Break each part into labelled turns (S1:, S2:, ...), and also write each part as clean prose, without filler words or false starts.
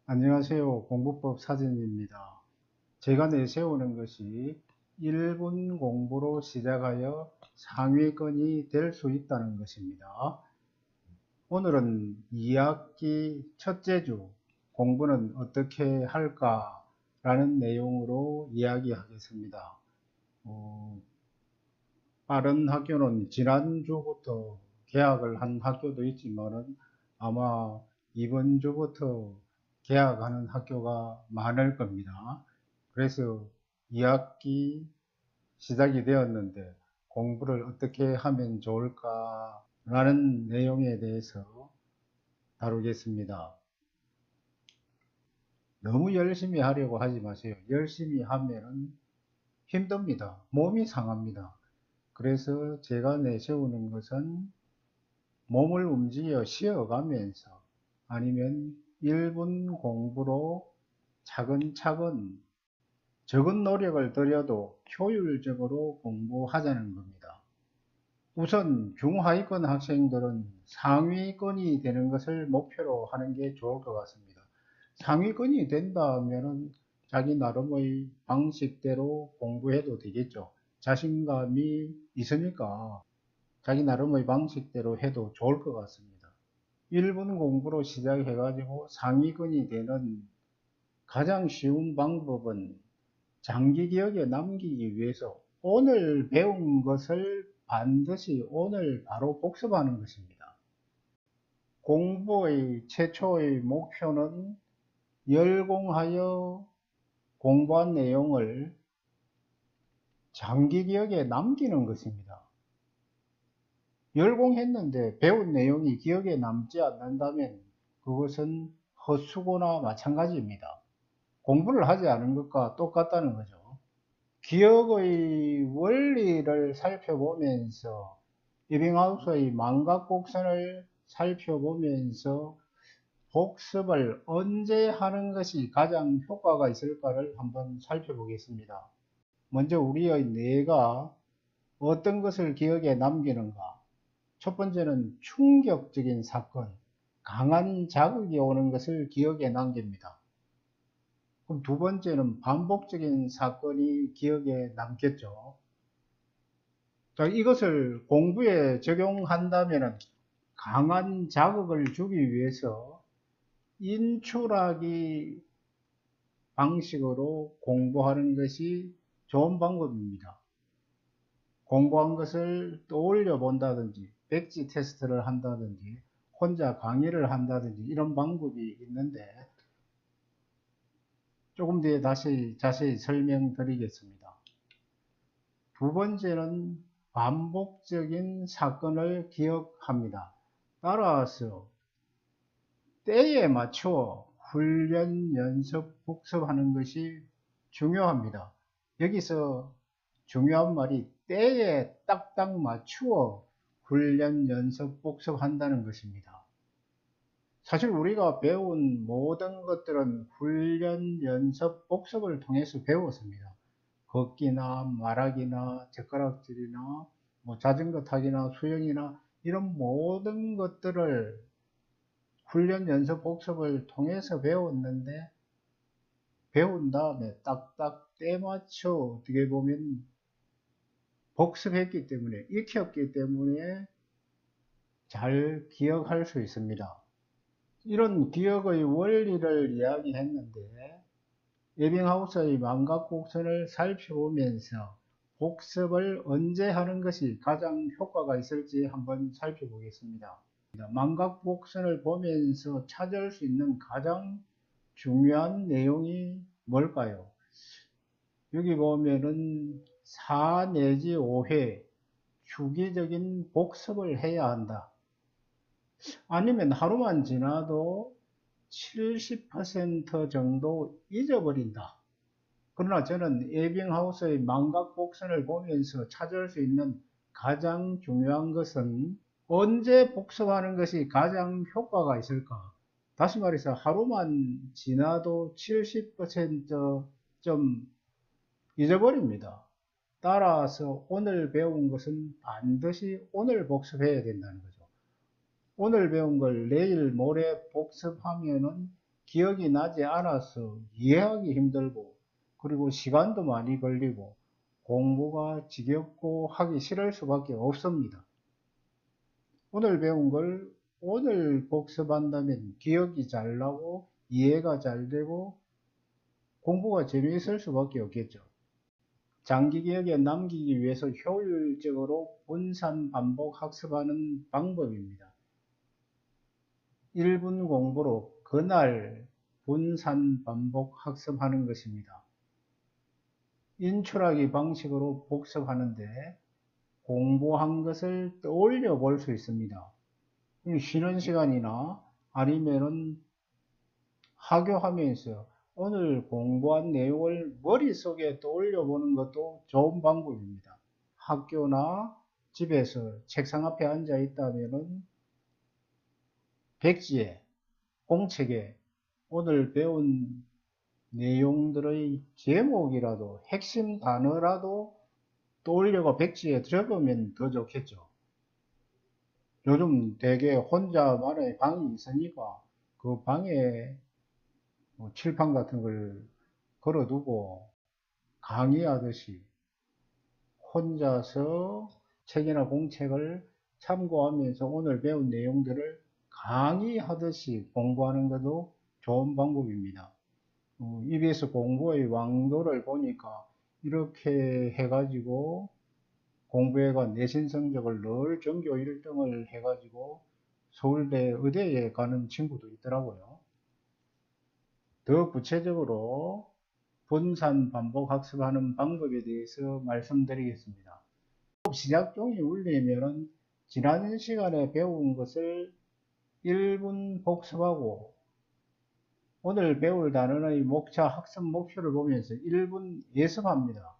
S1: 안녕하세요. 공부법 사진입니다. 제가 내세우는 것이 1분 공부로 시작하여 상위권이 될 수 있다는 것입니다. 오늘은 2학기 첫째 주 공부는 어떻게 할까 라는 내용으로 이야기하겠습니다. 다른 학교는 지난주부터 개학을 한 학교도 있지만 아마 이번 주부터 개학하는 학교가 많을 겁니다. 그래서 2학기 시작이 되었는데 공부를 어떻게 하면 좋을까 라는 내용에 대해서 다루겠습니다. 너무 열심히 하려고 하지 마세요. 열심히 하면 힘듭니다. 몸이 상합니다. 그래서 제가 내세우는 것은 몸을 움직여 쉬어가면서 아니면 1분 공부로 차근차근 적은 노력을 들여도 효율적으로 공부하자는 겁니다. 우선 중하위권 학생들은 상위권이 되는 것을 목표로 하는 게 좋을 것 같습니다. 상위권이 된다면 자기 나름의 방식대로 공부해도 되겠죠. 자신감이 있으니까 자기 나름의 방식대로 해도 좋을 것 같습니다. 1분 공부로 시작해가지고 상위권이 되는 가장 쉬운 방법은 장기 기억에 남기기 위해서 오늘 배운 것을 반드시 오늘 바로 복습하는 것입니다. 공부의 최초의 목표는 열공하여 공부한 내용을 장기 기억에 남기는 것입니다. 열공했는데 배운 내용이 기억에 남지 않는다면 그것은 헛수고나 마찬가지입니다. 공부를 하지 않은 것과 똑같다는 거죠. 기억의 원리를 살펴보면서 이빙하우스의 망각곡선을 살펴보면서 복습을 언제 하는 것이 가장 효과가 있을까를 한번 살펴보겠습니다. 먼저 우리의 뇌가 어떤 것을 기억에 남기는가? 첫 번째는 충격적인 사건, 강한 자극이 오는 것을 기억에 남깁니다. 그럼 두 번째는 반복적인 사건이 기억에 남겠죠. 자, 이것을 공부에 적용한다면 강한 자극을 주기 위해서 인출하기 방식으로 공부하는 것이 좋은 방법입니다. 공부한 것을 떠올려 본다든지 백지 테스트를 한다든지 혼자 강의를 한다든지 이런 방법이 있는데 조금 뒤에 다시 자세히 설명드리겠습니다. 두 번째는 반복적인 사건을 기억합니다. 따라서 때에 맞추어 훈련, 연습, 복습하는 것이 중요합니다. 여기서 중요한 말이 때에 딱딱 맞추어 훈련, 연습, 복습한다는 것입니다. 사실 우리가 배운 모든 것들은 훈련, 연습, 복습을 통해서 배웠습니다. 걷기나 말하기나 젓가락질이나 자전거 타기나 수영이나 이런 모든 것들을 훈련, 연습, 복습을 통해서 배웠는데 배운 다음에 딱딱 때맞춰 어떻게 보면 복습했기 때문에 익혔기 때문에 잘 기억할 수 있습니다. 이런 기억의 원리를 이야기했는데 에빙하우스의 망각곡선을 살펴보면서 복습을 언제 하는 것이 가장 효과가 있을지 한번 살펴보겠습니다. 망각곡선을 보면서 찾을 수 있는 가장 중요한 내용이 뭘까요? 여기 보면은 4 내지 5회 주기적인 복습을 해야 한다. 아니면 하루만 지나도 70% 정도 잊어버린다. 그러나 저는 에빙하우스의 망각곡선을 보면서 찾을 수 있는 가장 중요한 것은 언제 복습하는 것이 가장 효과가 있을까? 다시 말해서 하루만 지나도 70%좀 잊어버립니다. 따라서 오늘 배운 것은 반드시 오늘 복습해야 된다는 거죠. 오늘 배운 걸 내일 모레 복습하면은 기억이 나지 않아서 이해하기 힘들고, 그리고 시간도 많이 걸리고 공부가 지겹고 하기 싫을 수밖에 없습니다. 오늘 배운 걸 오늘 복습한다면 기억이 잘 나고 이해가 잘 되고 공부가 재미있을 수밖에 없겠죠. 장기 기억에 남기기 위해서 효율적으로 분산 반복 학습하는 방법입니다. 1분 공부로 그날 분산 반복 학습하는 것입니다. 인출하기 방식으로 복습하는데 공부한 것을 떠올려 볼 수 있습니다. 쉬는 시간이나 아니면은 학교하면서 오늘 공부한 내용을 머릿속에 떠올려 보는 것도 좋은 방법입니다. 학교나 집에서 책상 앞에 앉아 있다면은 백지에, 공책에 오늘 배운 내용들의 제목이라도 핵심 단어라도 떠올려가 백지에 적으면 더 좋겠죠. 요즘 대개 혼자만의 방이 있으니까 그 방에 칠판 같은 걸 걸어두고 강의하듯이 혼자서 책이나 공책을 참고하면서 오늘 배운 내용들을 강의하듯이 공부하는 것도 좋은 방법입니다. EBS 공부의 왕도를 보니까 이렇게 해가지고 공부회관 내신 성적을 늘 전교 1등을 해가지고 서울대 의대에 가는 친구도 있더라고요. 더 구체적으로 분산 반복 학습하는 방법에 대해서 말씀드리겠습니다. 시작종이 울리면 지난 시간에 배운 것을 1분 복습하고 오늘 배울 단어의 목차 학습 목표를 보면서 1분 예습합니다.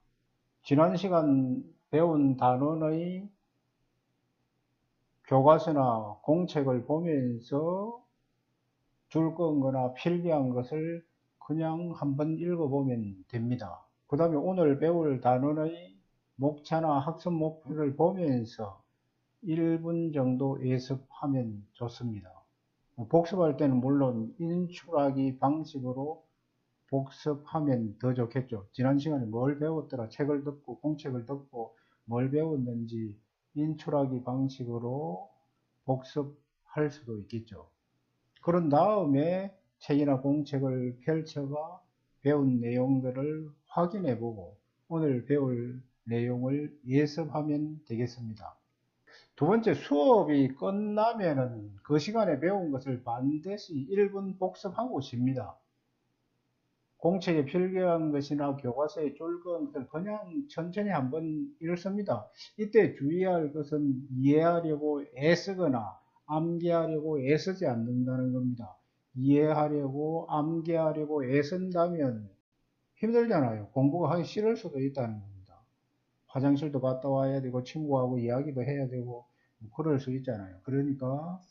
S1: 지난 시간 배운 단어의 교과서나 공책을 보면서 줄 건 필기한 것을 그냥 한번 읽어보면 됩니다. 그 다음에 오늘 배울 단어의 목차나 학습 목표를 보면서 1분 정도 예습하면 좋습니다. 복습할 때는 물론 인출하기 방식으로 복습하면 더 좋겠죠. 지난 시간에 뭘 배웠더라, 책을 듣고 공책을 듣고 뭘 배웠는지 인출하기 방식으로 복습할 수도 있겠죠. 그런 다음에 책이나 공책을 펼쳐가 배운 내용들을 확인해 보고 오늘 배울 내용을 예습하면 되겠습니다. 두 번째, 수업이 끝나면은 그 시간에 배운 것을 반드시 1분 복습하고 쉽니다. 공책에 필기한 것이나 교과서에 줄거은 것을 그냥 천천히 한번 읽습니다. 이때 주의할 것은 이해하려고 애쓰거나 암기하려고 애쓰지 않는다는 겁니다. 이해하려고 암기하려고 애쓴다면 힘들잖아요. 공부가 하기 싫을 수도 있다는 겁니다. 화장실도 갔다 와야 되고 친구하고 이야기도 해야 되고 그럴 수 있잖아요. 그러니까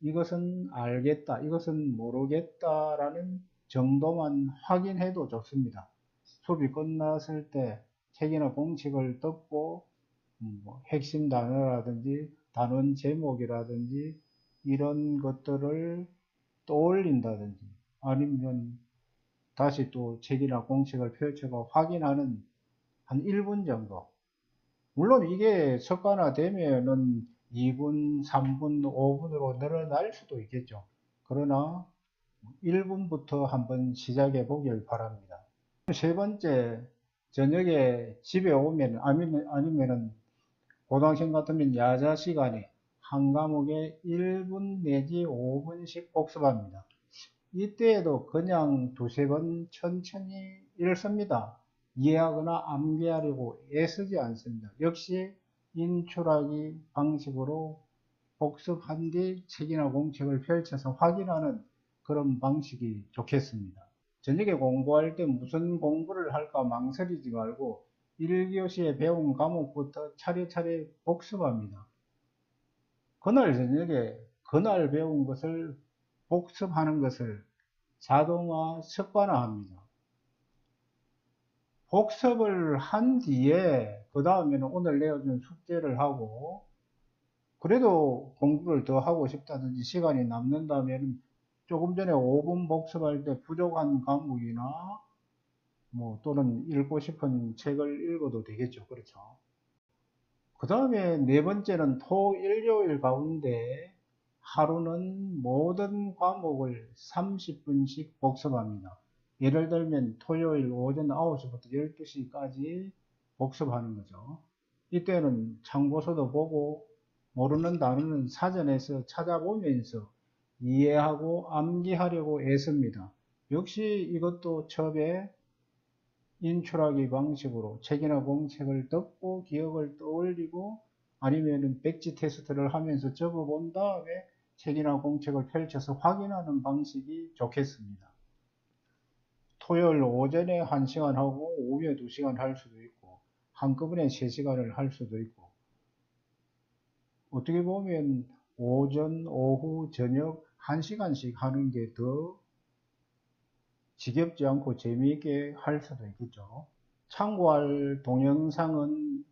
S1: 이것은 알겠다, 이것은 모르겠다라는 정도만 확인해도 좋습니다. 수업이 끝났을 때 책이나 공책을 듣고 핵심 단어라든지 단원 제목이라든지 이런 것들을 떠올린다든지 아니면 다시 또 책이나 공책을 펼쳐가 확인하는 한 1분 정도. 물론 이게 습관화되면은 2분, 3분, 5분으로 늘어날 수도 있겠죠. 그러나 1분부터 한번 시작해 보길 바랍니다. 세 번째, 저녁에 집에 오면 아니면은 고등학생 같으면 야자 시간에 한 과목에 1분 내지 5분씩 복습합니다. 이때에도 그냥 두세 번 천천히 읽습니다. 이해하거나 암기하려고 애쓰지 않습니다. 역시 인출하기 방식으로 복습한 뒤 책이나 공책을 펼쳐서 확인하는 그런 방식이 좋겠습니다. 저녁에 공부할 때 무슨 공부를 할까 망설이지 말고 1교시에 배운 과목부터 차례차례 복습합니다. 그날 저녁에 그날 배운 것을 복습하는 것을 자동화 습관화합니다. 복습을 한 뒤에 그 다음에는 오늘 내어준 숙제를 하고 그래도 공부를 더 하고 싶다든지 시간이 남는다면 조금 전에 5분 복습할 때 부족한 과목이나 또는 읽고 싶은 책을 읽어도 되겠죠. 그렇죠. 그 다음에 네 번째는 토, 일, 요일 가운데 하루는 모든 과목을 30분씩 복습합니다. 예를 들면 토요일 오전 9시부터 12시까지 복습하는 거죠. 이때는 참고서도 보고 모르는 단어는 사전에서 찾아보면서 이해하고 암기하려고 애씁니다. 역시 이것도 첩의 인출하기 방식으로 책이나 공책을 듣고 기억을 떠올리고 아니면은 백지 테스트를 하면서 적어 본 다음에 책이나 공책을 펼쳐서 확인하는 방식이 좋겠습니다. 토요일 오전에 1시간 하고 오후에 2시간 할 수도 있고 한꺼번에 3시간을 할 수도 있고 어떻게 보면 오전, 오후, 저녁 1시간씩 하는 게 더 지겹지 않고 재미있게 할 수도 있겠죠. 참고할 동영상은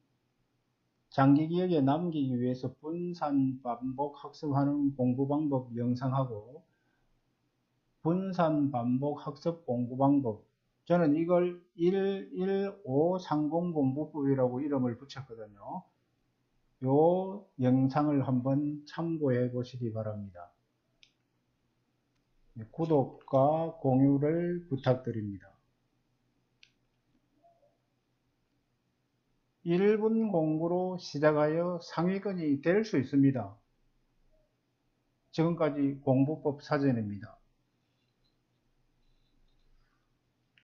S1: 장기 기억에 남기기 위해서 분산 반복 학습하는 공부 방법 영상하고 분산 반복 학습 공부 방법, 저는 이걸 11530 공부법이라고 이름을 붙였거든요. 요 영상을 한번 참고해 보시기 바랍니다. 구독과 공유를 부탁드립니다. 1분 공부로 시작하여 상위권이 될 수 있습니다. 지금까지 공부법 사전입니다.